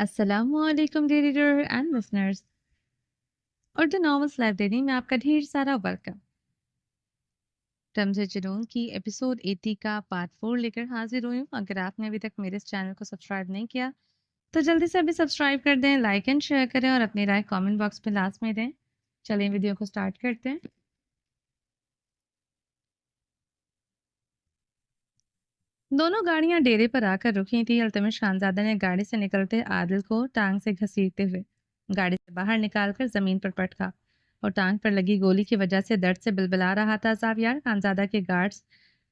अस्सलाम वालेकुम dear reader and listeners. Urdu novels library में आपका ढेर सारा वेलकम। रमज़ जुनून की एपिसोड 80 का पार्ट 4 लेकर हाजिर हुई हूँ। अगर आपने अभी तक मेरे इस चैनल को सब्सक्राइब नहीं किया तो जल्दी से अभी सब्सक्राइब कर दें, लाइक एंड शेयर करें और अपनी राय कमेंट बॉक्स में लास्ट में दें। चलिए वीडियो को स्टार्ट करते हैं। दोनों गाड़ियां डेरे पर आकर रुकी थी। अल्तमिश खानजादा ने गाड़ी से निकलते आदिल को टांग से घसीटते हुए गाड़ी से बाहर निकालकर जमीन पर पटका और टांग पर लगी गोली की वजह से दर्द से बिलबिला रहा था। ज़ावियार खानजादा के गार्ड्स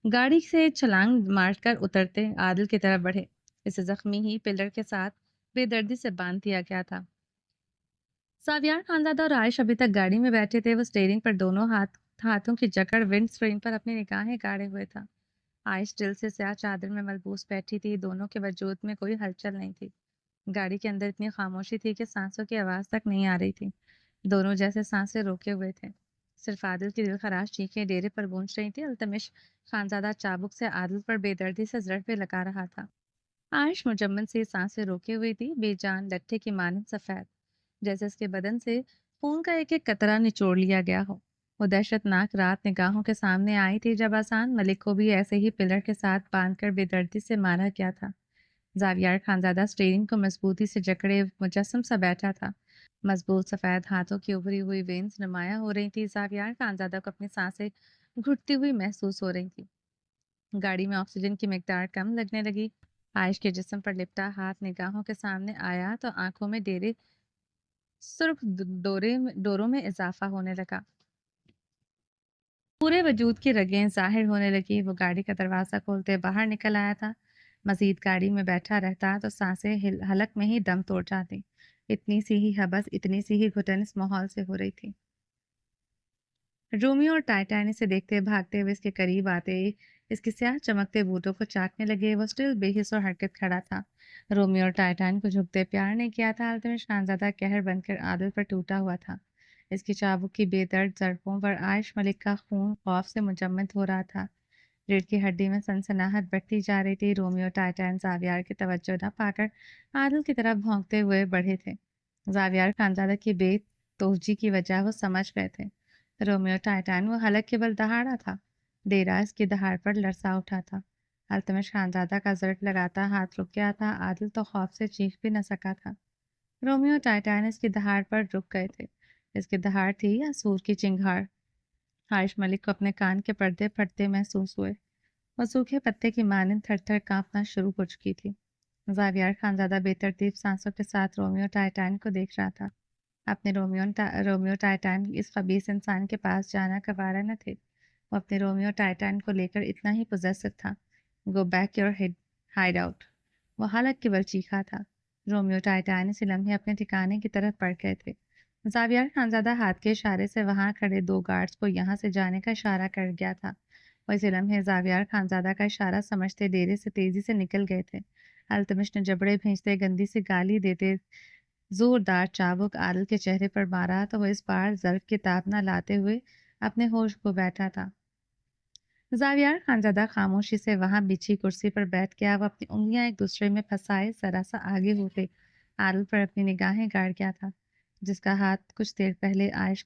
गाड़ी से छलांग मारकर उतरते आदिल की तरफ बढ़े। इसे जख्मी ही पिलर के साथ बेदर्दी से बांध दिया गया था। ज़ावियार खानजादा और आयश अभी तक गाड़ी में बैठे थे। वो स्टीयरिंग पर दोनों हाथों की जकड़ विंड स्क्रीन पर अपनी निगाहें गाड़े हुए था। आयश दिल से स्याह चादर में मलबूस बैठी थी। दोनों के वजूद में कोई हलचल नहीं थी। गाड़ी के अंदर इतनी खामोशी थी कि सांसों की आवाज़ तक नहीं आ रही थी। दोनों जैसे सांसें रोके हुए थे। सिर्फ आदिल की दिलखराश चीखें डेरे पर गूंज रही थी। अल्तमिश खानजादा चाबुक से आदिल पर बेदर्दी से ज़रबे लगा रहा था। आयश मुजम्मन से सांसें रोके हुई थी, बेजान लट्ठे की मानंद सफ़ेद, जैसे उसके बदन से खून का एक एक कतरा निचोड़ लिया गया हो। वो दहशतनाक रात निगाहों के सामने आई थी जब आसान मलिक को भी ऐसे ही पिलर के साथ बांधकर बेदर्दी से मारा गया था। ज़ावियार खानज़ादा स्टीयरिंग को मजबूती से जकड़े मुजस्सम सा बैठा था। मजबूत सफ़ेद हाथों की उभरी हुई वेन्स नुमायां हो रही थी। ज़ावियार खानज़ादा को अपनी सांसें घुटती हुई महसूस हो रही थी। गाड़ी में ऑक्सीजन की मिकदार कम लगने लगी। आयश के जिस्म पर लिपटा हाथ निगाहों के सामने आया तो आंखों में डेरे सुर्ख डोरों में इजाफा होने लगा। पूरे वजूद की रगें ज़ाहिर होने लगी। वो गाड़ी का दरवाज़ा खोलते बाहर निकल आया था। मज़ीद गाड़ी में बैठा रहता तो सांसें हलक में ही दम तोड़ जाती। इतनी सी ही हबस, इतनी सी ही घुटन इस माहौल से हो रही थी। रोमियो और टाइटैनिक से देखते भागते हुए इसके करीब आते इसके स्याह चमकते बूटों को चाटने लगे। वो स्टिल बेहिस और हरकत खड़ा था। रोमियो और टाइटैनिक को झुकते प्यार नहीं किया था। अल्तमिश खानज़ादा कहर बनकर आदिल पर टूटा हुआ था। इसकी चाबुक की बेदर्द ज़रफ़ों पर आयश मलिक का खून खौफ से मुजम्मद हो रहा था। रीढ़ की हड्डी में सनसनाहट बढ़ती जा रही थी। रोमियो टाइटैन ज़ावियार की तवज्जो न पाकर आदिल की तरफ भौंकते हुए बढ़े थे। ज़ावियार खानज़ादा की बेतोहजी की वजह वो समझ गए थे। रोमियो टाइटैन वो हलक के बल दहाड़ा था। देराज की दहाड़ पर लरसा उठा था। अल्तमिश खानज़ादा का ज़र्क लगाता हाथ रुक गया था। आदिल तो खौफ से चीख भी न सका था। रोमियो टाइटैन इसकी दहाड़ पर रुक गए थे। इसकी दहाड़ थी या सूर की चिंगार। आयश मलिक को अपने कान के पर्दे फटते महसूस हुए। वो सूखे पत्ते की मानंद थर-थर कांपना शुरू हो चुकी थी। ज़ावियार खानज़ादा बेतरतीब सांसों के साथ रोमियो टाइटैन को देख रहा था। अपने रोमियो टाइटैन इस खबीस इंसान के पास जाना गवारा न थे। वो अपने रोमियो टाइटैन को लेकर इतना ही पोजेसिव था। Go back your hide out, वो हालत के बल चीखा था। रोमियो टाइटैन इसी लम्हे अपने ठिकाने की तरफ बढ़ गए थे। ज़ावियार खानज़ादा हाथ के इशारे से वहां खड़े दो गार्ड्स को यहाँ से जाने का इशारा कर गया था। वो इसी लम्हे ज़ावियार खानज़ादा का इशारा समझते डेरे से तेजी से निकल गए थे। अल्तमिश ने जबड़े भींचते गंदी सी गाली देते जोरदार चाबुक आदिल के चेहरे पर मारा तो वो इस बार ज़र्फ की ताब न लाते हुए अपने होश को बैठा था। ज़ावियार खानज़ादा खामोशी से वहां बिछी कुर्सी पर बैठ गया। वो अपनी उंगलियां एक दूसरे में फंसाए जरा सा आगे होते आदिल पर अपनी निगाहें गाड़ गया था, जिसका हाथ कुछ देर पहले आयश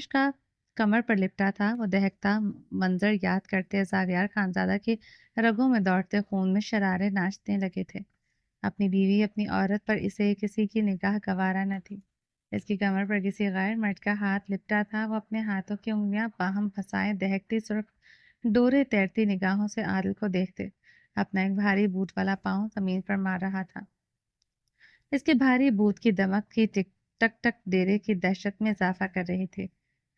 का कमर पर लिपटा था। वो दहकता मंजर याद करते ज़ावियार खानज़ादा के रगों में दौड़ते खून में शरारे नाचने लगे थे। अपनी बीवी, अपनी औरत पर इसे किसी की निगाह गवारा न थी। इसकी कमर पर किसी गैर मर्द का हाथ लिपटा था। वो अपने हाथों की उंगलियां बाहम फंसाए दहकती सुर्ख डोरे तैरती निगाहों से आदिल को देखते अपना एक भारी बूट वाला पांव जमीन पर मार रहा था। इसके भारी बूट की दमक की टिक टक टक डेरे की दहशत में इजाफा कर रही थी।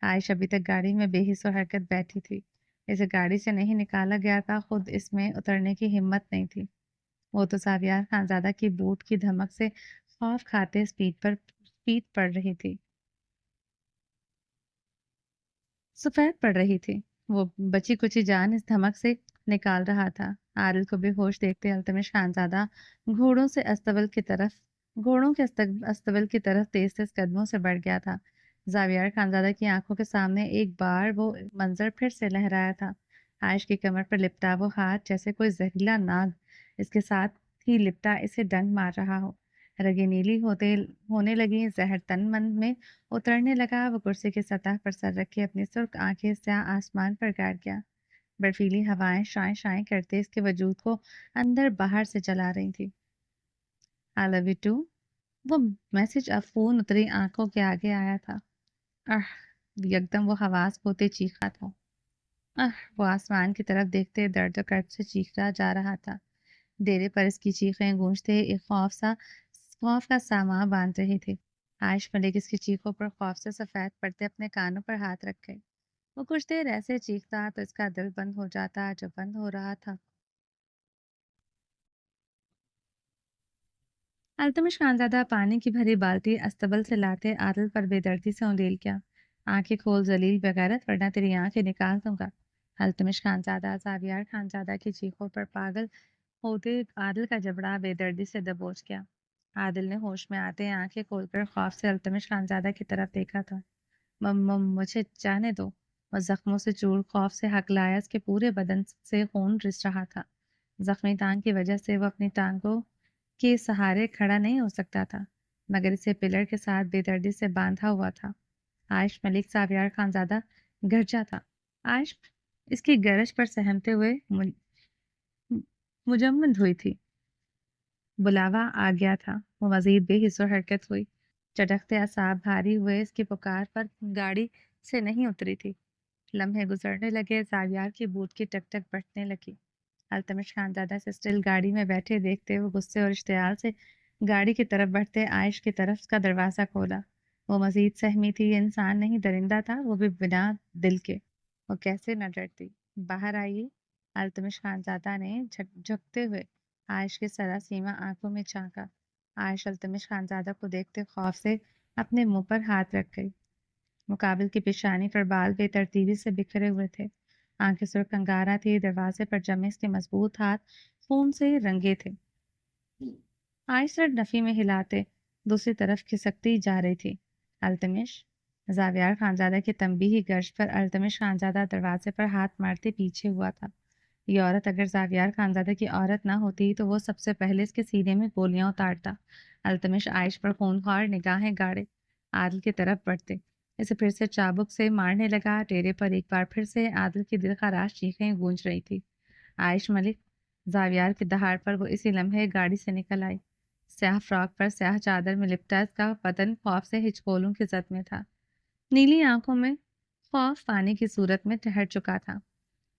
आयश अभी तक गाड़ी में बेहिस और हरकत बैठी थी। इसे गाड़ी से नहीं निकाला गया था, खुद इसमें उतरने की हिम्मत नहीं थी। वो तो ज़ावियार खानज़ादा की बूट की धमक से खौफ खाते स्पीड पड़ रही थी, सफ़ेद पड़ रही थी। वो बची कुची जान इस धमक से निकाल रहा था। आदिल को बेहोश देखते अल्तमिश खानज़ादा घोड़ों के अस्तबल की तरफ तेज तेज कदमों से बढ़ गया था। ज़ावियार खानज़ादा की आंखों के सामने एक बार वो मंजर फिर से लहराया था। आयश की कमर पर लिपटा वो हाथ जैसे कोई जहरीला नाग इसके साथ ही लिपटा इसे डंक मार रहा हो। रगें नीली होने लगी, जहर तन मन में उतरने लगा। वो कुर्सी की सतह पर सर रखे अपनी सुर्ख आंखें स्याह आसमान पर गाड़ गया। बर्फीली हवाएं शाएं शाएं करते इसके वजूद को अंदर बाहर से जला रही थी। I love you too. वो मैसेज अफून उतरी आंखों के आगे आया था। आह! यकदम वो हवास खोते चीखा था। वो आसमान की तरफ देखते दर्द कर्ब से चीखता जा रहा था। डेरे पर इसकी चीखें गूंजते एक खौफ का सामा बांध रही थी। आयश मलिक इसकी चीखों पर खौफ से सफेद पड़ते अपने कानों पर हाथ रख गए। वो कुछ देर ऐसे चीखता तो इसका दिल बंद हो जाता, जो बंद हो रहा था। अल्तमिश खानजादा पानी की भरी बाल्टी अस्तबल से लाते आदल पर बेदर्दी से उंडेल गया। आंखें खोल जलील बगैरत, वरना तेरी आंखें निकाल दूंगा। अल्तमिश खानजादा जावियार खानजादा की चीखों पर पागल होते आदिल का जबड़ा बेदर्दी से दबोच गया। आदिल ने होश में आते आंखें खोलकर खौफ से अल्तमिश खानजादा की तरफ देखा था। मुझे जाने दो। वह जख्मों से चूर खौफ से हकलाया, उसके पूरे बदन से खून रिस रहा था। जख्मी टांग की वजह से वह अपनी टांगों के सहारे खड़ा नहीं हो सकता था, मगर इसे पिलर के साथ बेदर्दी से बांधा हुआ था। आयश मलिक सावियार खानजादा गरजा था। आयश इसकी गरज पर सहमते हुए मुजम्मद हुई थी। बुलावा आ गया था। वो मजीद बेहिस्सो हरकत हुई। चटकते असाब भारी हुए इसकी पुकार पर गाड़ी से नहीं उतरी थी। लम्हे गुजरने लगे, जावियार की बूट की टक टक बढ़ने लगी। अल्तमिश खानजादा से स्टिल गाड़ी में बैठे देखते वो गुस्से और इश्तियाल से गाड़ी की तरफ बढ़ते आयश की तरफ का दरवाज़ा खोला। वो मजीद सहमी थी, ये इंसान नहीं दरिंदा था, वो भी बिना दिल के। वो कैसे न डरती। बाहर आइए। अल्तमिश खानजादा ने झुकते हुए आयश के सरासीमा आंखों में झांका। आयश अल्तमिश खानजादा को देखते खौफ से अपने मुंह पर हाथ रख गई। मुकाबिल की पेशानी पर बाल बेतरतीबी से बिखरे हुए थे। आंखें सुर्ख अंगारा थी, दरवाजे पर जमे इसके मजबूत हाथ खून से रंगे थे। आयश सर नफी में हिलाते दूसरी तरफ खिसकती जा रही थी। अल्तमिश। जावियार खानजादा की तंबीही गर्ज पर अल्तमिश खानजादा दरवाजे पर हाथ मारते पीछे हुआ था। ये औरत अगर जावियार खानजादा की औरत ना होती तो वो सबसे पहले इसके सीने में गोलियां उतारता। अल्तमिश आयश पर खूनख्वार निगाहें गाड़े आदिल की तरफ बढ़ते इसे फिर से चाबुक से मारने लगा। डेरे पर एक बार फिर से आदिल की दिलखराश चीखें गूंज रही थी। आयश मलिक। जावियार की दहाड़ पर वो इसी लम्हे गाड़ी से निकल आई। स्याह फ्रॉक पर स्याह चादर में लिपटा इसका बदन खौफ से हिचकोलों की जद में था। नीली आंखों में खौफ पानी की सूरत में ठहर चुका था।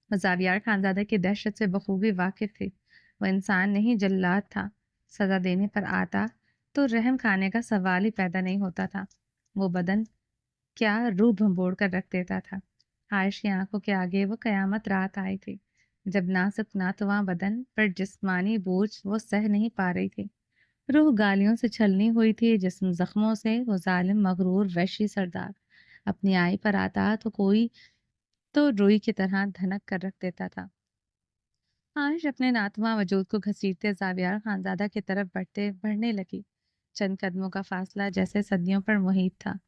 वो जावियार खानजादा की दहशत से बखूबी वाकिफ थी। वो इंसान नहीं, जल्लाद था। सजा देने पर आता तो रहम खाने का सवाल ही पैदा नहीं होता था। वो बदन क्या रूह भंबोड़ कर रख देता था। आयश की आंखों के आगे वो कयामत रात आई थी, जब नाजुक नातवां बदन पर जिस्मानी बोझ वो सह नहीं पा रही थी। रूह गालियों से छलनी हुई थी, जिस्म जख्मों से। वो जालिम मगरूर वहशी सरदार अपनी आई पर आता तो कोई तो रुई की तरह धनक कर रख देता था। आयश अपने नातवा वजूद को घसीटते जावियार खानजादा की तरफ बढ़ने लगी। चंद कदमों का फासला जैसे सदियों पर मुहित था।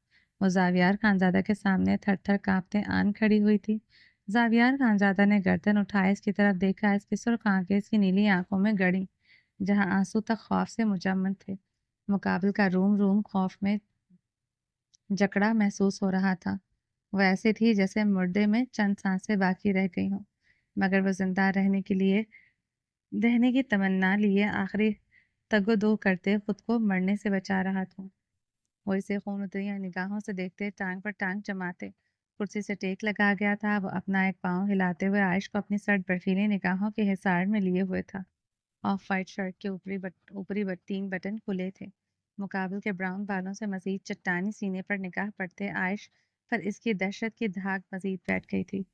वो जावियार खानजादा के सामने थर थर कांपते आन खड़ी हुई थी। जावियार खानजादा ने गर्दन उठाए इसकी तरफ देखा। इसकी सुर्ख आंखें इसकी नीली आंखों में गड़ी, जहां आंसू तक खौफ से मुजम्मद थे। मुकाबिल का रूम रूम खौफ में जकड़ा महसूस हो रहा था। वो ऐसे थी जैसे मुर्दे में चंद सांसें बाकी रह गई हों, मगर वो जिंदा रहने की तमन्ना लिए आखिरी तगो-दो करते खुद को मरने से बचा रहा था। वो इसे खून उतरी निगाहों से देखते, टांग पर टांग जमाते कुर्सी से टेक लगा गया था। वो अपना एक पाँव हिलाते हुए आयश को अपनी सर्द बर्फीली निगाहों के हिसार में लिए हुए था। ऑफ वाइट शर्ट के तीन बटन खुले थे। मुकाबिल के ब्राउन बालों से मजीद चट्टानी सीने पर निगाह पड़ते आयश पर इसकी दहशत की धाक मजीद बैठ गई थी।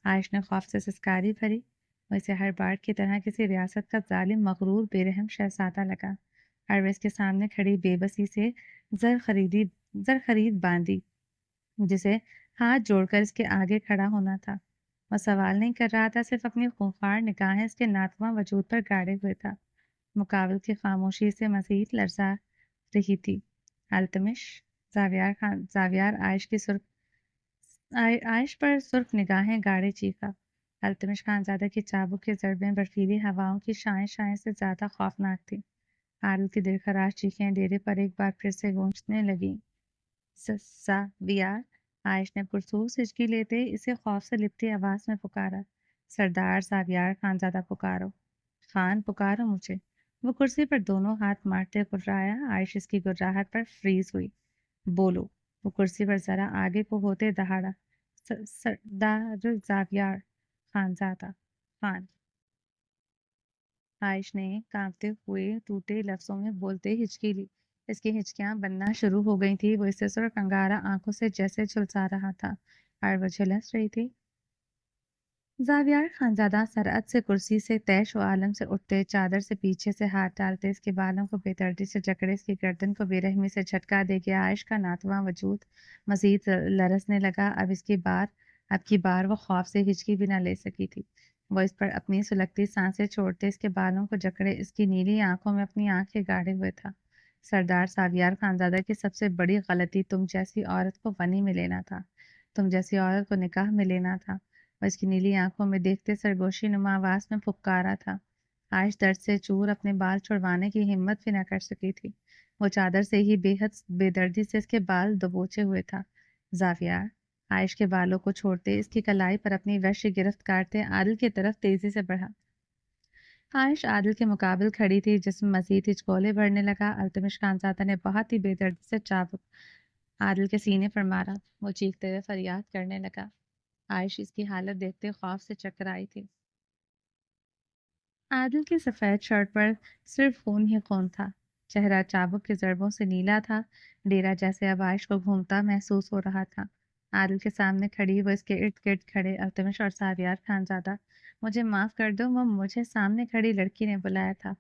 आयश ने खौफ से सिसकारी भरी। वैसे हर बार की तरह किसी रियासत का जालिम मगरूर बेरहम शहजादा लगा। हर वह इसके सामने खड़ी बेबसी से जर खरीद बांधी, जिसे हाथ जोड़कर इसके आगे खड़ा होना था। वह सवाल नहीं कर रहा था, सिर्फ अपनी खूंखार निगाहें इसके नातवा वजूद पर गाड़े हुए था। मुकाबिल की खामोशी से मजीद लर्जा रही थी। अल्तमिश। जावियार आयश पर सुर्ख निगाहें गाड़े चीखा। अल्तमिश खानजादा की चाबुक की जरबें बर्फीली हवाओं की शाएं शाएं से ज्यादा खौफनाक थी। आरल की दिलखराश चीखें डेरे पर एक बार फिर से गूंजने लगी। सावियार, आयश ने पुरसोस हिचकी लेते इसे खौफ से लिपटी आवाज में पुकारा। सरदार सावियार खानजादा पुकारो, खान पुकारो मुझे। वो कुर्सी पर दोनों हाथ मारते गुर्राया। आयश इसकी गुर्राहट पर फ्रीज हुई। बोलो। वो कुर्सी पर जरा आगे को होते दहाड़ा। सरदार जावियार खानजादा खान। आयश ने कांपते हुए टूटे लफ्जों में बोलते हिचकी ली। इसकी हिचकियां बनना शुरू हो गई थी। वो इससे सुर्ख अंगारा आंखों से जैसे झुलसा रहा था और वो झुलस रही थी। जावियार खानजादा सरअत से कुर्सी से तैश व आलम से उठते, चादर से पीछे से हाथ डालते, इसके बालों को बेदर्दी से जकड़े, इसकी गर्दन को बेरहमी से झटका दे गया। आयश का नातवा वजूद मजीद लरसने लगा। अब की बार वो खौफ से हिचकी भी न ले सकी थी। वो इस पर अपनी सुलगती सांसें छोड़ते, इसके बालों को जकड़े, इसकी नीली आंखों में अपनी आंखें गाड़े हुए था। सरदार सावियार खानजादा की सबसे बड़ी गलती तुम जैसी औरत को वनी में लेना था। तुम जैसी औरत को निकाह में लेना था। और इसकी नीली आंखों में देखते सरगोशी नुमा आवाज में फुफकारा था। आयश दर्द से चूर अपने बाल छुड़वाने की हिम्मत भी न कर सकी थी। वो चादर से ही बेहद बेदर्दी से इसके बाल दबोचे हुए था। जावियार, आयश के बालों को छोड़ते, इसकी कलाई पर अपनी वश्य गिरफ्त काटते आदिल की तरफ तेजी से बढ़ा। आयश आदिल के मुकाबिल खड़ी थी, जिसमें मजीद हिचकोले भरने लगा। अल्तमिश खानजादा ने बहुत ही बेदर्दी से चाबुक आदिल के सीने पर मारा। वो चीखते हुए फरियाद करने लगा। आयश इसकी हालत देखते खौफ से चक्कर आई थी। आदिल की सफ़ेद शर्ट पर सिर्फ खून ही खून था। चेहरा चाबुक के ज़रबों से नीला था। डेरा जैसे अब आयश को घूमता महसूस हो रहा था। आदिल के सामने खड़ी वो इसके इर्द गिर्द खड़े अल्तमिश और सावियार खानजादा। मुझे माफ़ कर दो, वो मुझे सामने खड़ी लड़की ने बुलाया था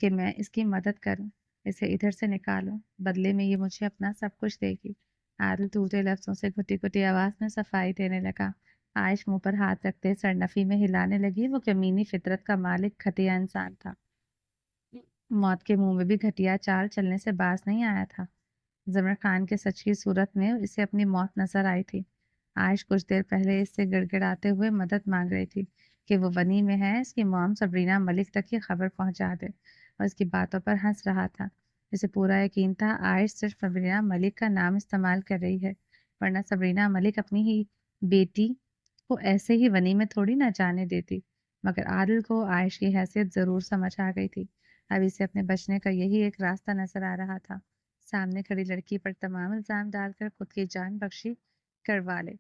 कि मैं इसकी मदद करूं, इसे इधर से निकालूं। बदले में ये मुझे अपना सब कुछ देगी। आदिल टूटे लफ्जों से घुटी घुटी आवाज़ में सफाई देने लगा। आयश मुंह पर हाथ रखते सरनफी में हिलाने लगी। वो कमीनी फितरत का मालिक घटिया इंसान था। मौत के मुंह में भी घटिया चाल चलने से बाज नहीं आया था। जमर खान के सच की सूरत में इसे अपनी मौत नजर आई थी। आयश कुछ देर पहले इससे गिड़गिड़ाते हुए मदद मांग रही थी कि वो वनी में है, इसकी मॉम सबरीना मलिक तक की खबर पहुंचा दे, और इसकी बातों पर हंस रहा था। इसे पूरा यकीन था आयश सिर्फ सबरीना मलिक का नाम इस्तेमाल कर रही है, वरना सबरीना मलिक अपनी ही बेटी को ऐसे ही वनी में थोड़ी ना जाने देती। मगर आदिल को आयश की हैसियत ज़रूर समझ आ गई थी। अब इसे अपने बचने का यही एक रास्ता नजर आ रहा था। सामने खड़ी लड़की पर तमाम इल्ज़ाम डालकर खुद की जान बख्शी करवा ले।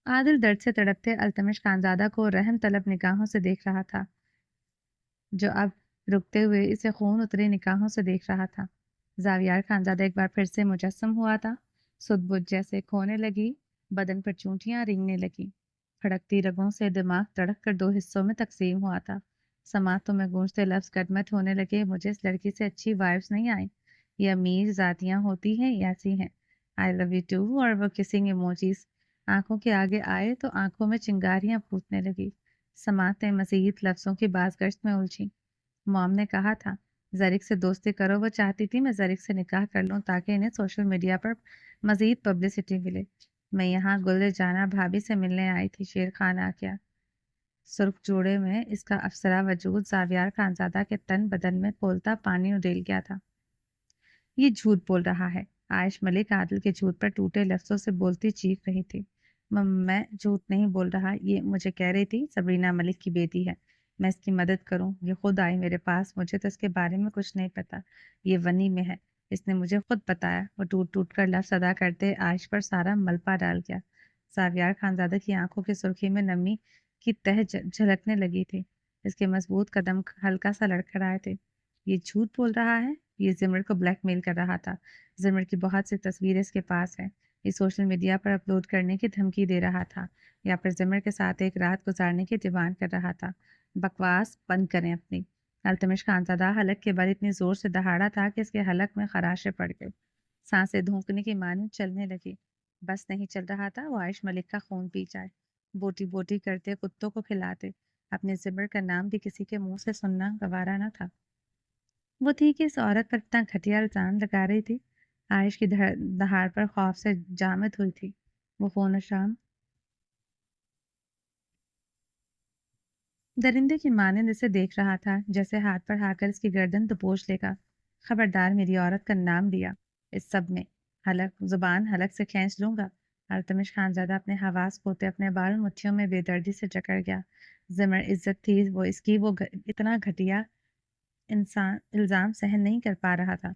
आदिल दर्द से तड़पते अल्तमिश खानजादा को रहम तलब निगाहों से देख रहा था, जो अब रुकते हुए इसे खून उतरी निगाहों से देख रहा था। जावियार खानजादा एक बार फिर से मुजस्सम हुआ था। सुध-बुध जैसे खोने लगी, बदन पर चूंटियां रेंगने लगी। फड़कती रगों से दिमाग तड़क कर दो हिस्सों में तकसीम हुआ था। समातों में गूंजते लफ्ज गदमत होने लगे। मुझे इस लड़की से अच्छी वाइब्स नहीं आई। ये अमीर जातियां होती हैं, ऐसी हैं। आई लव यू टू और वो किसिंग इमोजीज आंखों के आगे आए तो आंखों में चिंगारियां फूटने लगी। समातें मजीद लफ्जों की बाजगश्त में उलझी। मॉम ने कहा था जरिक से दोस्ती करो। वो चाहती थी मैं जरिक से निकाह कर लूं ताकि इन्हें सोशल मीडिया पर मजीद पब्लिसिटी मिले। मैं यहाँ गुल जाना भाभी से मिलने आई थी। शेर खान आ गया। सुर्ख जोड़े में इसका अफसरा वजूद जावियार खानजादा के तन बदन में खोलता पानी उडेल गया था। ये झूठ बोल रहा है। आयश मलिक आदिल के झूठ पर टूटे लफ्जों से बोलती चीख रही थी। मैं झूठ नहीं बोल रहा। ये मुझे कह रही थी सबरीना मलिक की बेटी है, मैं इसकी मदद करूं। ये खुद आई मेरे पास। मुझे तो इसके बारे में कुछ नहीं पता। ये वनी में है, इसने मुझे खुद बताया। वो टूट टूट कर लफ्ज अदा करते आयश पर सारा मलबा डाल गया। सावियार खानजादा की आंखों की सुर्खी में नमी की तह झलकने लगी थी। इसके मजबूत कदम हल्का सा लड़खड़ाए थे। ये झूठ बोल रहा है। ये जिमर को ब्लैकमेल कर रहा था। जिमर की बहुत सी तस्वीरें इसके पास है। ये सोशल मीडिया पर अपलोड करने की धमकी दे रहा था, या फिर जिमर के साथ एक रात गुजारने की डिमांड कर रहा था। बकवास बंद करें अपनी। अल्तमिश खानजादा हलक के बाद इतनी जोर से दहाड़ा था कि इसके हलक में खराशे पड़ गए। सांसें धूकने की मानी चलने लगी। बस नहीं चल रहा था वो आयश मलिक का खून पी जाए। बोटी बोटी करते कुत्तों को खिलाते। अपने जिमर का नाम भी किसी के मुंह से सुनना गवारा न था। वो थी कि इस औरत पर इतना घटिया इल्ज़ाम लगा रही थी। आयश की दहाड़ पर खौफ से जामिद हुई थी। वो फ़ोन शाम درندے کی مانند اسے دیکھ رہا تھا، جیسے ہاتھ پر آ کر اس کی گردن دبوچ لے گا۔ خبردار میری عورت کا نام لیا اس سب میں، زبان حلق سے کھینچ لوں گا۔ التمش خانزادہ اپنے حواس کھوتے اپنے بال مٹھیوں میں بے دردی سے جکڑ گیا۔ زمر عزت تھی وہ اس کی، وہ اتنا گھٹیا انسان الزام سہن نہیں کر پا رہا تھا۔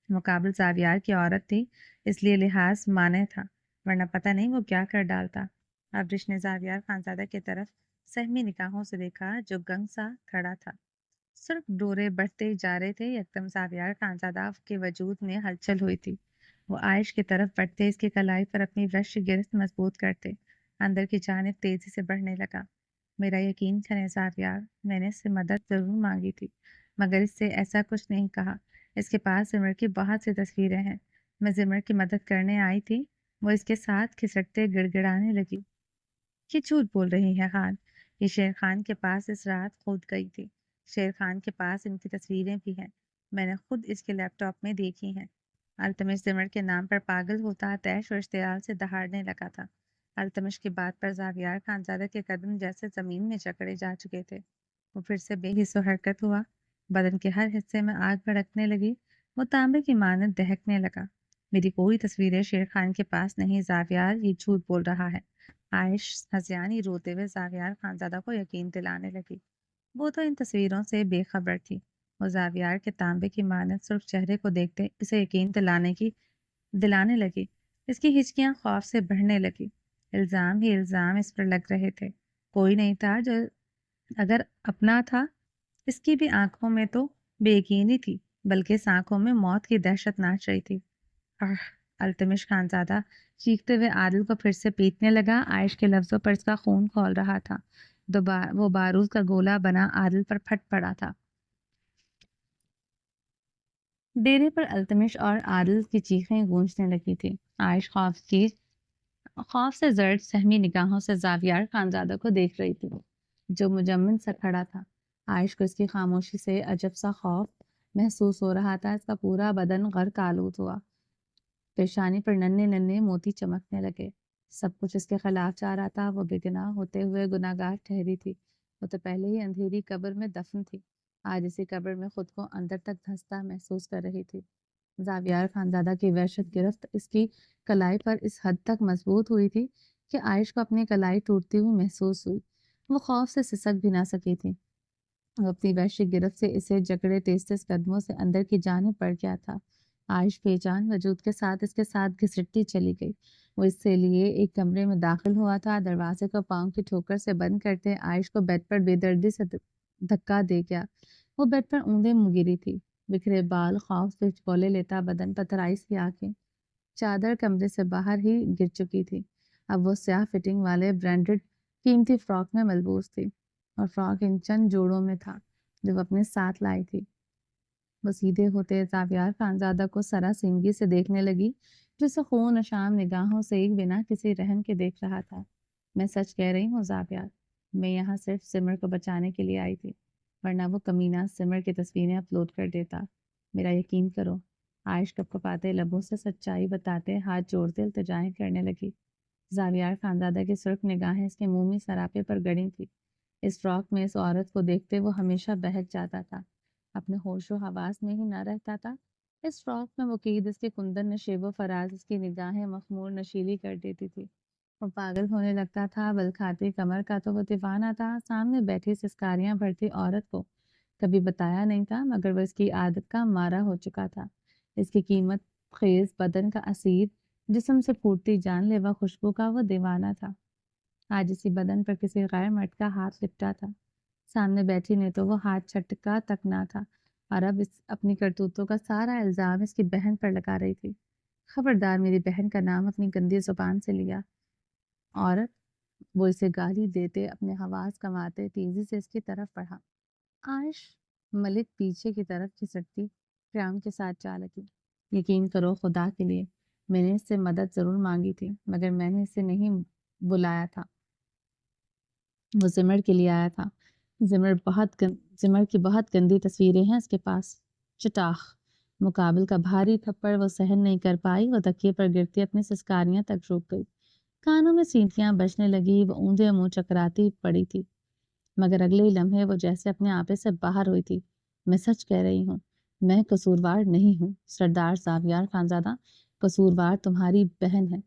مقابل زاویار کی عورت تھی، اس لیے لحاظ مانے تھا، ورنہ پتہ نہیں وہ کیا کر ڈالتا۔ آبرش نے زاویار خانزادہ کی طرف سہمی نگاہوں سے دیکھا جو گنگ سا کھڑا تھا۔ سرخ ڈورے بڑھتے جا رہے تھے، یکدم زاویار خانزادہ کے وجود میں ہلچل ہوئی تھی۔ وہ عائش کی طرف بڑھتے اس کی کلائی پر اپنی برش کی گرفت مضبوط کرتے اندر کی جانب تیزی سے بڑھنے لگا۔ میرا یقین کریں زاویار، میں نے اس سے مدد ضرور مانگی تھی، مگر اس سے ایسا کچھ نہیں کہا۔ اس کے پاس زمر کی بہت سی تصویریں ہیں، میں زمر کی مدد کرنے آئی تھی۔ وہ اس کے ساتھ کھسٹتے گڑ گڑانے لگی۔ یہ جھوٹ بول رہی ہے خان، یہ شیر خان کے پاس اس رات خود گئی تھی۔ شیر خان کے پاس ان کی تصویریں بھی ہیں، میں نے خود اس کے لیپ ٹاپ میں دیکھی ہیں۔ التمش زمر کے نام پر پاگل ہوتا تیش و اشتعال سے دہاڑنے لگا تھا۔ التمش کی بات پر زاویار خانزادہ کے قدم جیسے زمین میں جکڑے جا چکے تھے۔ وہ پھر سے بے حس و حرکت ہوا، بدن کے ہر حصے میں آگ بھڑکنے لگی، وہ تانبے کی مانند دہکنے لگا۔ میری کوئی تصویریں شیر خان کے پاس نہیں زاویار، یہ جھوٹ بول رہا ہے۔ عائش ہسیانی روتے ہوئے زاویار خانزادہ کو یقین دلانے لگی۔ وہ تو ان تصویروں سے بے خبر تھی۔ وہ زاویار کے تانبے کی مانند سرخ چہرے کو دیکھتے اسے یقین دلانے لگی۔ اس کی ہچکیاں خوف سے بڑھنے لگی۔ الزام ہی الزام اس پر لگ رہے تھے، کوئی نہیں تھا جو اگر اپنا تھا۔ اس کی بھی آنکھوں میں تو بے یقینی تھی، بلکہ اس آنکھوں میں موت کی دہشت ناچ رہی تھی۔ التمش خانزادہ چیختے ہوئے عادل کو پھر سے پیٹنے لگا۔ عائش کے لفظوں پر اس کا خون کھول رہا تھا، وہ بارود کا گولہ بنا عادل پر پھٹ پڑا تھا۔ ڈیرے پر التمش اور عادل کی چیخیں گونجنے لگی تھی۔ عائش خوف سے زرد سہمی نگاہوں سے زاویار خانزادہ کو دیکھ رہی تھی جو مجمن سا کھڑا تھا۔ عائش کو اس کی خاموشی سے عجب سا خوف محسوس ہو رہا تھا، اس کا پورا بدن غرق آلود ہوا، پیشانی پر ننھے ننھے موتی چمکنے لگے۔ سب کچھ اس کے خلاف جا رہا تھا، وہ بے گناہ ہوتے ہوئے گناہگار ٹھہری تھی۔ وہ تو پہلے ہی اندھیری قبر میں دفن تھی، آج اسی قبر میں خود کو اندر تک دھنستا محسوس کر رہی تھی۔ زاویار خانزادہ کی وحشت گرفت اس کی کلائی پر اس حد تک مضبوط ہوئی تھی کہ عائش کو اپنی کلائی ٹوٹتی ہوئی محسوس ہوئی۔ وہ خوف سے سسک بھی نہ سکی تھی۔ وہ اپنی وحشی گرفت سے اسے جکڑے تیز تیز قدموں سے اندر کی جانب بڑھ گیا تھا۔ عائش بے جان وجود کے ساتھ اس کے ساتھ گھسٹتی چلی گئی۔ وہ اس سے لیے ایک کمرے میں داخل ہوا تھا، دروازے کو پاؤں کی ٹھوکر سے بند کرتے عائش کو بیڈ پر بے دردی سے دھکا دے گیا۔ وہ بیڈ پر اونڈے منہ گری تھی، بکھرے بال، خوف سے چپولے لیتا بدن، پتھرائی سی آنکھیں۔ چادر کمرے سے باہر ہی گر چکی تھی۔ اب وہ سیاہ فٹنگ والے برانڈڈ قیمتی فراک میں ملبوس تھی، اور فراک ان چند جوڑوں میں تھا جو وہ اپنے ساتھ لائی تھی۔ وہ سیدھے ہوتے زاویار خانزادہ کو سراسیمگی سے دیکھنے لگی، جسے خون نشام نگاہوں سے ایک بنا کسی رحم کے دیکھ رہا تھا۔ میں سچ کہہ رہی ہوں زاویار، میں یہاں صرف سمر کو بچانے کے لیے آئی تھی، ورنہ وہ کمینہ سمر کی تصویریں اپلوڈ کر دیتا۔ میرا یقین کرو۔ عائش کپکپاتے لبوں سے سچائی بتاتے ہاتھ جوڑتے التجائیں کرنے لگی۔ زاویار خانزادہ کی سرخ نگاہیں اس کے مومی سراپے پر گڑی تھی۔ اس فراک میں اس عورت کو دیکھتے وہ ہمیشہ بہک جاتا تھا، اپنے ہوش و حواس میں ہی نہ رہتا تھا۔ اس فراک میں وہ قید اس کے کندن نشیب و فراز اس کی نگاہیں مخمور نشیلی کر دیتی تھی۔ وہ پاگل ہونے لگتا تھا، بل کھاتی کمر کا تو وہ دیوانہ تھا۔ سامنے بیٹھی سسکاریاں بھرتی عورت کو کبھی بتایا نہیں تھا، مگر وہ اس کی عادت کا مارا ہو چکا تھا۔ اس کی قیمت خیز بدن کا اسیر، جسم سے پھوٹتی جان لیوا خوشبو کا وہ دیوانہ تھا۔ آج اسی بدن پر کسی غیر مرد کا ہاتھ لپٹا تھا۔ سامنے بیٹھی نے تو وہ ہاتھ چھٹکا تک نہ تھا، اور اب اپنی کرتوتوں کا سارا الزام اس کی بہن پر لگا رہی تھی۔ خبردار میری بہن کا نام اپنی گندی زبان سے لیا۔ عورت، وہ اسے گالی دیتے اپنے حواس کماتے تیزی سے اس کی طرف بڑھا۔ عائش ملک پیچھے کی طرف کھسٹتی پریام کے ساتھ جا لگی۔ یقین کرو خدا کے لیے، میں نے اس سے مدد ضرور مانگی تھی، مگر میں نے اسے نہیں بلایا تھا، وہ زمر کے لیے آیا تھا۔ زمر کی بہت گندی تصویریں ہیں اس کے پاس۔ چٹاخ مقابل کا بھاری تھپڑ وہ سہن نہیں کر پائی، وہ تکیے پر گرتی اپنی سسکاریاں تک رک گئی، کانوں میں سینٹیاں بجنے لگی، وہ اونھے منہ چکراتی پڑی تھی۔ مگر اگلے ہی لمحے وہ جیسے اپنے آپے سے باہر ہوئی تھی۔ میں سچ کہہ رہی ہوں، میں قصوروار نہیں ہوں سردار زاویار خانزادہ، قصوروار تمہاری بہن ہے۔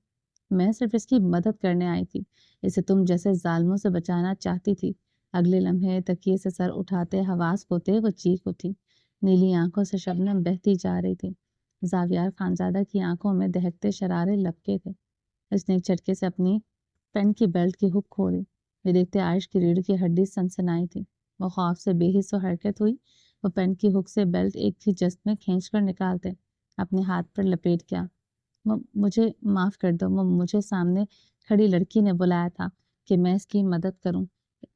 میں صرف اس کی مدد کرنے آئی تھی، اسے تم جیسے ظالموں سے بچانا چاہتی تھی۔ اگلے لمحے تکیے سے سر اٹھاتے حواس کھوتے وہ چیخ اٹھی۔ نیلی آنکھوں سے شبنم بہتی جا رہی تھی۔ زاویار خانزادہ کی آنکھوں میں دہکتے شرارے لپکے تھے۔ اس نے ایک جھٹکے سے اپنی پین کی بیلٹ کی ہک کھولی۔ یہ دیکھتے عائش کی ریڑھ کی ہڈی سنسنائی تھی۔ وہ خوف سے بے حس و حرکت ہوئی۔ وہ پین کی ہک سے بیلٹ ایک ہی جست میں کھینچ کر نکالتے اپنے ہاتھ پر لپیٹ گیا۔ مجھے معاف کر دو، مجھے سامنے کھڑی لڑکی نے بلایا تھا کہ میں اس کی مدد کروں،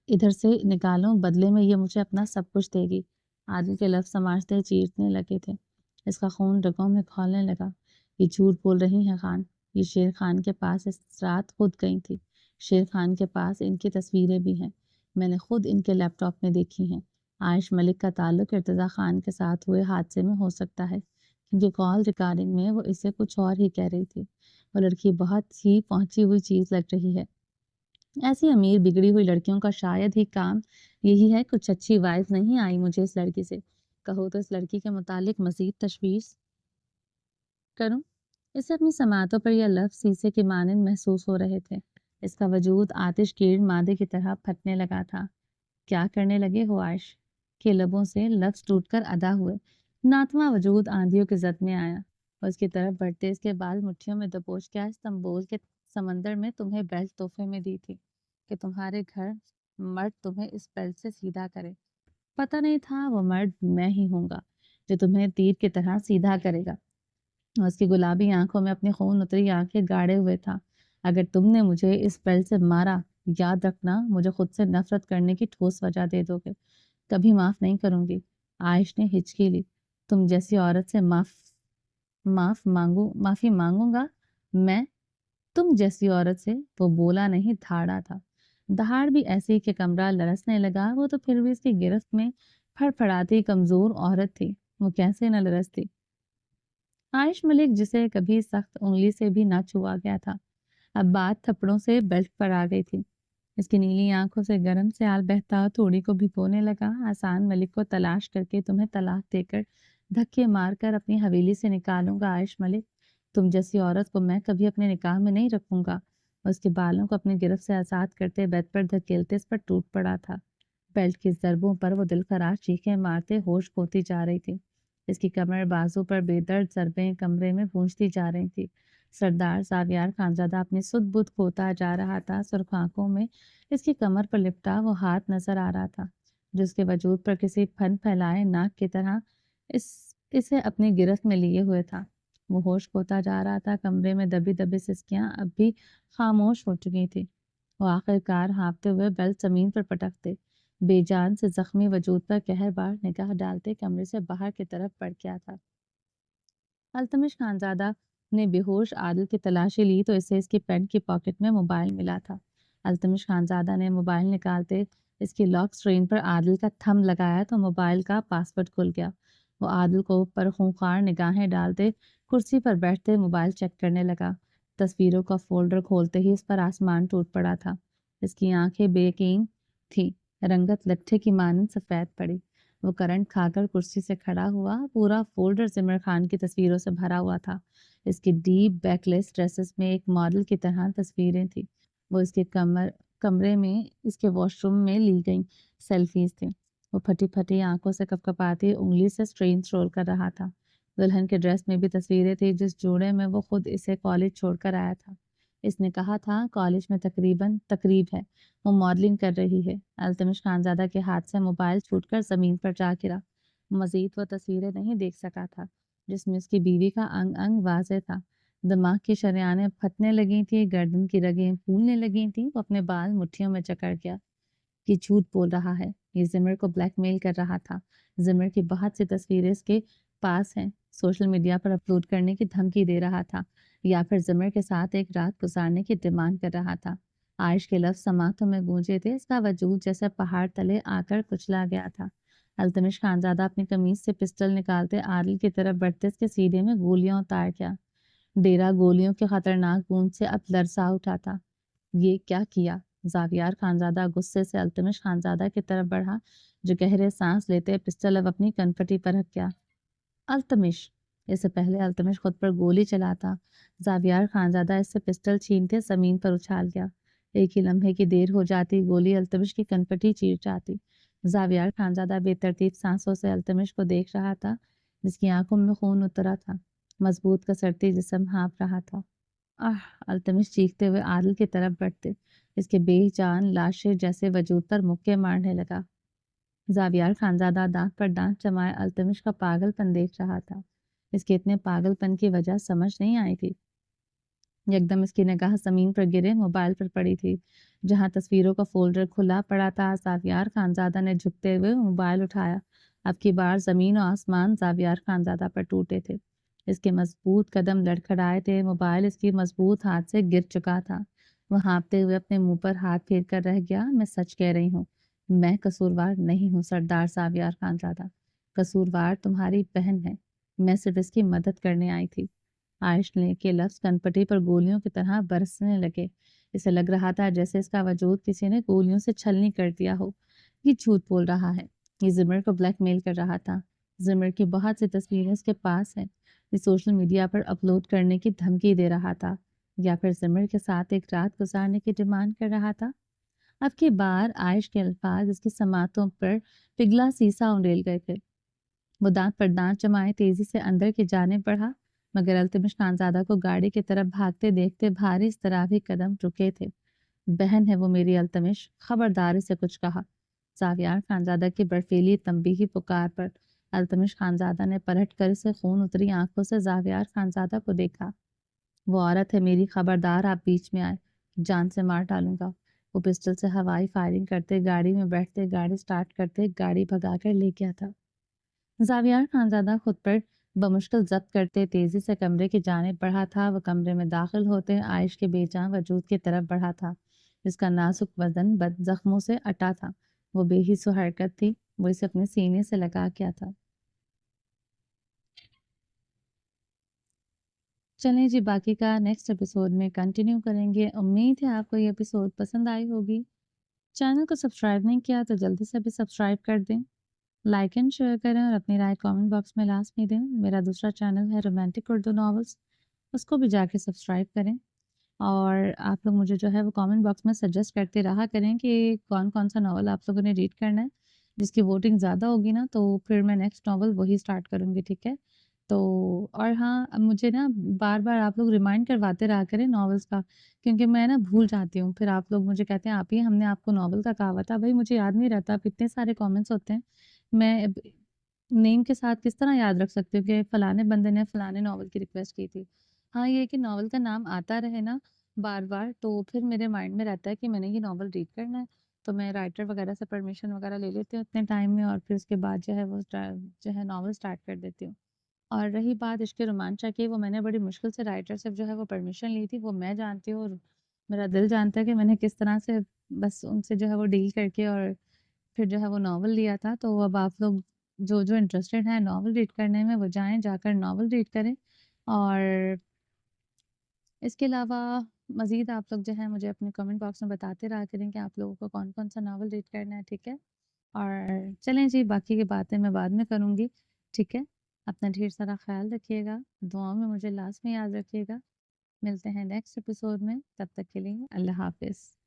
ادھر سے نکالوں، بدلے میں یہ مجھے اپنا سب کچھ دے گی۔ عادل کے لفظ سماجتے چیرنے لگے تھے۔ اس کا خون رگوں میں کھولنے لگا۔ یہ جھوٹ بول رہی ہیں خان، یہ شیر خان کے پاس اس رات خود گئی تھی۔ شیر خان کے پاس ان کی تصویریں بھی ہیں، میں نے خود ان کے لیپ ٹاپ میں دیکھی ہیں۔ عائش ملک کا تعلق ارتضیٰ خان کے ساتھ ہوئے حادثے میں ہو سکتا ہے، کیونکہ کال ریکارڈنگ میں وہ اسے کچھ اور ہی کہہ رہی تھی۔ وہ لڑکی بہت ہی پہنچی ہوئی چیز لگ رہی ہے۔ ایسی امیر بگڑی ہوئی لڑکیوں کا شاید ہی کام یہی ہے۔ کچھ اچھی وائز نہیں آئی مجھے اس لڑکی سے، کہو تو اس لڑکی کے متعلق مزید تشویش کروں۔ اسے اپنی سماعتوں پر یہ لفظ سیسے کے مانند محسوس ہو رہے تھے۔ اس کا وجود آتش گیر مادے کی طرح پھٹنے لگا تھا۔ کیا کرنے لگے ہو عائش؟ کے لبوں سے لفظ ٹوٹ کر ادا ہوئے۔ ناتواں وجود آندھیوں کی زد میں آیا اور اس کی طرف بڑھتے اس کے بال مٹھیوں میں دبوچ کیا استنبول کے سمندر میں تمہیں بیلٹ تحفے میں دی تھی کہ تمہارے گھر مرد تمہیں اس بیلٹ سے سیدھا کرے۔ پتہ نہیں تھا وہ مرد میں ہی ہوں گا جو تمہیں تیر کی طرح سیدھا کرے گا۔ اس کی گلابی آنکھوں میں اپنی خون اتری آنکھیں گاڑے ہوئے تھا۔ اگر تم نے مجھے اس بیلٹ سے مارا، یاد رکھنا مجھے خود سے نفرت کرنے کی ٹھوس وجہ دے دو گے، کبھی معاف نہیں کروں گی۔ عائش نے ہچکی لی۔ تم جیسی عورت سے معافی مانگوں گا میں؟ تم جیسی عورت سے؟ وہ بولا نہیں، دھاڑا تھا۔ دہاڑ بھی ایسی کہ کمرہ لرزنے لگا۔ وہ تو پھر بھی اس کی گرفت میں پھڑ پھڑاتی کمزور عورت تھی، وہ کیسے نہ لرزتی؟ عائش ملک جسے کبھی سخت انگلی سے بھی نہ چھوا گیا تھا، اب بات تھپڑوں سے بیلٹ پر آ گئی تھی۔ اس کی نیلی آنکھوں سے گرم سیال بہتا تھوڑی کو بھگونے لگا۔ آسان ملک کو تلاش کر کے تمہیں طلاق دے کر دھکے مار کر اپنی حویلی سے نکالوں گا عائش ملک۔ تم جیسی عورت کو میں کبھی اپنے نکاح میں نہیں رکھوں گا۔ اس کے بالوں کو اپنی گرفت سے آزاد کرتے بیت پر دھکیلتے اس پر ٹوٹ پڑا تھا۔ بیلٹ کی ضربوں پر وہ دل خراش چیخیں مارتے ہوش کھوتی جا رہی تھی۔ اس کی کمر بازو پر بے درد ضربیں کمرے میں گونجتی جا رہی تھی۔ سردار زاویار خانزادہ اپنی سدھ بدھ کھوتا جا رہا تھا۔ سرخ آنکھوں میں اس کی کمر پر لپٹا وہ ہاتھ نظر آ رہا تھا جس کے وجود پر کسی پھن پھیلائے ناک کی طرح اسے اپنی گرفت میں لیے ہوئے تھا۔ وہ ہوش کھوتا جا رہا تھا۔ کمرے میں دبی دبی سسکیاں اب بھی خاموش ہو چکی تھی۔ وہ آخر کار ہانپتے ہوئے بیلٹ زمین پر پٹکتے، بے جان سے زخمی وجود پر قہر بار نگاہ ڈالتے کمرے سے باہر کی طرف بڑھ گیا تھا۔ التمش خانزادہ نے بے ہوش عادل کی تلاشی لی تو اسے اس کی پینٹ کی پاکٹ میں موبائل ملا تھا۔ التمش خانزادہ نے موبائل نکالتے اس کی لاک سکرین پر عادل کا تھم لگایا تو موبائل کا پاسورڈ کھل گیا۔ وہ عادل کو پر خونخوار نگاہیں ڈالتے کرسی پر بیٹھتے موبائل چیک کرنے لگا۔ تصویروں کا فولڈر کھولتے ہی اس پر آسمان ٹوٹ پڑا تھا۔ اس کی آنکھیں بے یقین تھی، رنگت لٹھے کی مانند سفید پڑی۔ وہ کرنٹ کھا کر کرسی سے کھڑا ہوا۔ پورا فولڈر زمر خان کی تصویروں سے بھرا ہوا تھا۔ اس کی ڈیپ بیک لیس ڈریسز میں ایک ماڈل کی طرح تصویریں تھیں۔ وہ اس کے کمرے میں اس کے واش روم میں لی گئی سیلفیز تھیں۔ وہ پھٹی پھٹی آنکھوں سے کپکپاتی انگلی سے اسکرین سکرول کر رہا تھا۔ دلہن کے ڈریس میں بھی تصویریں تھیں جس جوڑے میں وہ خود اسے کالج چھوڑ کر آیا تھا۔ اس نے کہا تھا کالج میں تقریب ہے، وہ ماڈلنگ کر رہی ہے۔ التمش خانزادہ کے ہاتھ سے موبائل چھوٹ کر زمین پر جا گرا۔ مزید وہ تصویریں نہیں دیکھ سکا تھا جس میں اس کی بیوی کا انگ انگ واضح تھا۔ دماغ کی شریانیں پھٹنے لگی تھیں، گردن کی رگیں پھولنے لگی تھیں۔ وہ اپنے بال مٹھیوں میں جکڑ گیا۔ یہ جھوٹ بول رہا ہے، یہ زمر کو بلیک میل کر رہا تھا۔ زمر کی بہت سی تصویریں اس کے پاس ہیں، سوشل میڈیا پر اپلوڈ کرنے کی دھمکی دے رہا تھا یا پھر زمر کے ساتھ ایک رات گزارنے کی ڈیمانڈ کر رہا تھا۔ عائش کے لفظ سماعتوں میں گونجے تھے۔ اس کا وجود جیسے پہاڑ تلے آ کر کچلا گیا تھا۔ التمش خانزادہ اپنی قمیض سے پسٹل نکالتے عادل کی طرف بڑھتے اس کے سینے میں گولیاں اتار گیا۔ ڈیرا گولیوں کے خطرناک گونج سے اب لرزا اٹھا تھا۔ یہ کیا کیا؟ زاویار خانزادہ غصے سے التمش خانزادہ کی طرف بڑھا جو گہرے سانس لیتے پسٹل اب اپنی کنپٹی پر رکھ گیا۔ التمش! اس سے پہلے التمش خود پر گولی چلاتا، زاویار خانزادہ اس سے پسٹل چھینتے زمین پر اچھال گیا۔ ایک ہی لمحے کی دیر ہو جاتی، گولی التمش کی کنپٹی چیر جاتی۔ زاویار خانزادہ بے ترتیب سانسوں سے التمش کو دیکھ رہا تھا، جس کی آنکھوں میں خون اترا تھا، مضبوط کسرتی جسم ہانپ رہا تھا۔ التمش چیختے ہوئے عادل کی طرف بڑھتے، اس کے بے جان لاشیں جیسے وجود پر مکے مارنے لگا۔ زاویار خانزادہ دانت پر دانت جمائے التمش کا پاگل پن دیکھ رہا تھا۔ اس کے اتنے پاگل پن کی وجہ سمجھ نہیں آئی تھی۔ یکدم اس کی نگاہ زمین پر گرے موبائل پر پڑی تھی، جہاں تصویروں کا فولڈر کھلا پڑا تھا۔ زاویار خانزادہ نے جھکتے ہوئے موبائل اٹھایا۔ اب کی بار زمین و آسمان زاویار خانزادہ پر ٹوٹے تھے۔ اس کے مضبوط قدم لڑکھڑائے تھے، موبائل اس کی مضبوط ہاتھ سے گر چکا تھا۔ وہ ہانپتے ہوئے اپنے منہ پر ہاتھ پھیر کر رہ گیا۔ میں سچ کہہ رہی ہوں، میں قصوروار نہیں ہوں سردار زاویار خانزادہ، قصوروار تمہاری بہن ہے۔ میں صرف اس کی مدد کرنے آئی تھی۔ عائش نے کے لفظ کنپٹی پر گولیوں کی طرح برسنے لگے۔ اسے لگ رہا تھا جیسے اس کا وجود کسی نے گولیوں سے چھلنی کر دیا ہو۔ یہ جھوٹ بول رہا ہے، یہ زمر کو بلیک میل کر رہا تھا۔ زمر کی بہت سی تصویریں اس کے پاس ہیں، یہ سوشل میڈیا پر اپلوڈ کرنے کی دھمکی دے رہا تھا، یا پھر زمر کے ساتھ ایک رات گزارنے کی ڈیمانڈ کر رہا تھا۔ اب کی بار عائش کے الفاظ اس کی سماعتوں پر پگھلا سیسا انڈیل گئے تھے۔ وہ دانت پر دانت جمائے تیزی سے اندر کی جانب بڑھا، مگر التمش خانزادہ کو گاڑی کی طرف بھاگتے دیکھتے بھاری اضطرابی قدم رکے تھے۔ بہن ہے وہ میری التمش، خبردار سے کچھ کہا۔ زاویار خانزادہ کی برفیلی تنبیہی پکار پر التمش خانزادہ نے پلٹ کر اسے خون اتری آنکھوں سے زاویار خانزادہ کو دیکھا۔ وہ عورت ہے میری، خبردار آپ بیچ میں آئے، جان سے مار ڈالوں گا۔ وہ پسٹل سے ہوائی فائرنگ کرتے گاڑی میں بیٹھتے، گاڑی سٹارٹ کرتے، گاڑی بھگا کر لے گیا تھا۔ زاویار خانزادہ خود پر بمشکل ضبط کرتے تیزی سے کمرے کی جانب بڑھا تھا۔ وہ کمرے میں داخل ہوتے عائش کے بے جان وجود کی طرف بڑھا تھا، جس کا نازک بدن بد زخموں سے اٹا تھا۔ وہ بے حس و حرکت تھی، وہ اسے اپنے سینے سے لگا کیا تھا۔ چلیں جی، باقی کا نیکسٹ ایپیسوڈ میں کنٹینیو کریں گے۔ امید ہے آپ کو یہ ایپیسوڈ پسند آئی ہوگی۔ چینل کو سبسکرائب نہیں کیا تو جلدی سے بھی سبسکرائب کر دیں، لائک اینڈ شیئر کریں اور اپنی رائے کامنٹ باکس میں لازمی دیں۔ میرا دوسرا چینل ہے رومانٹک اردو ناولس، اس کو بھی جا کے سبسکرائب کریں، اور آپ لوگ مجھے جو ہے وہ کامنٹ باکس میں سجیسٹ کرتے رہا کریں کہ کون کون سا ناول آپ لوگوں نے ریڈ کرنا ہے۔ جس کی ووٹنگ زیادہ ہوگی نا تو پھر میں نیکسٹ ناول وہی سٹارٹ کروں گی، ٹھیک ہے؟ تو اور ہاں، مجھے نا بار بار آپ لوگ ریمائنڈ کرواتے رہا کریں ناولس کا، کیونکہ میں نا بھول جاتی ہوں۔ پھر آپ لوگ مجھے کہتے ہیں آپ ہی ہم نے آپ کو ناول کا کہا ہوا تھا، بھائی مجھے یاد نہیں رہتا، اب اتنے سارے کامنٹس ہوتے ہیں، میں نیم کے ساتھ کس طرح یاد رکھ سکتی ہوں کہ فلانے بندے نے فلانے ناول کی ریکویسٹ کی تھی۔ ہاں، یہ کہ ناول کا نام آتا رہے نا بار بار، تو پھر میرے مائنڈ میں رہتا ہے کہ میں نے یہ ناول ریڈ کرنا ہے، تو میں رائٹر وغیرہ سے پرمیشن وغیرہ لے لیتی ہوں اتنے ٹائم میں، اور پھر اس کے بعد جو ہے وہ جو ہے ناول سٹارٹ کر دیتی ہوں۔ اور رہی بات عشق رومانچا کی، وہ میں نے بڑی مشکل سے رائٹر سے جو ہے وہ پرمیشن لی تھی، وہ میں جانتی ہوں، اور میرا دل جانتا ہے کہ میں نے کس طرح سے بس ان سے جو ہے وہ ڈیل کر کے اور پھر جو ہے وہ ناول لیا تھا۔ تو اب آپ لوگ جو انٹرسٹڈ ہیں ناول ریڈ کرنے میں، وہ جائیں، جا کر ناول ریڈ کریں، اور اس کے علاوہ مزید آپ لوگ جو ہے مجھے اپنے کمنٹ باکس میں بتاتے رہا کریں کہ آپ لوگوں کو کون کون سا ناول ریڈ کرنا ہے، ٹھیک ہے؟ اور چلیں جی، باقی کی باتیں میں بعد میں کروں گی، ٹھیک ہے؟ اپنا ڈھیر سارا خیال رکھیے گا، دعاؤں میں مجھے لازمی یاد رکھیے گا۔ ملتے ہیں نیکسٹ ایپیسوڈ میں، تب تک کے لیے اللہ حافظ۔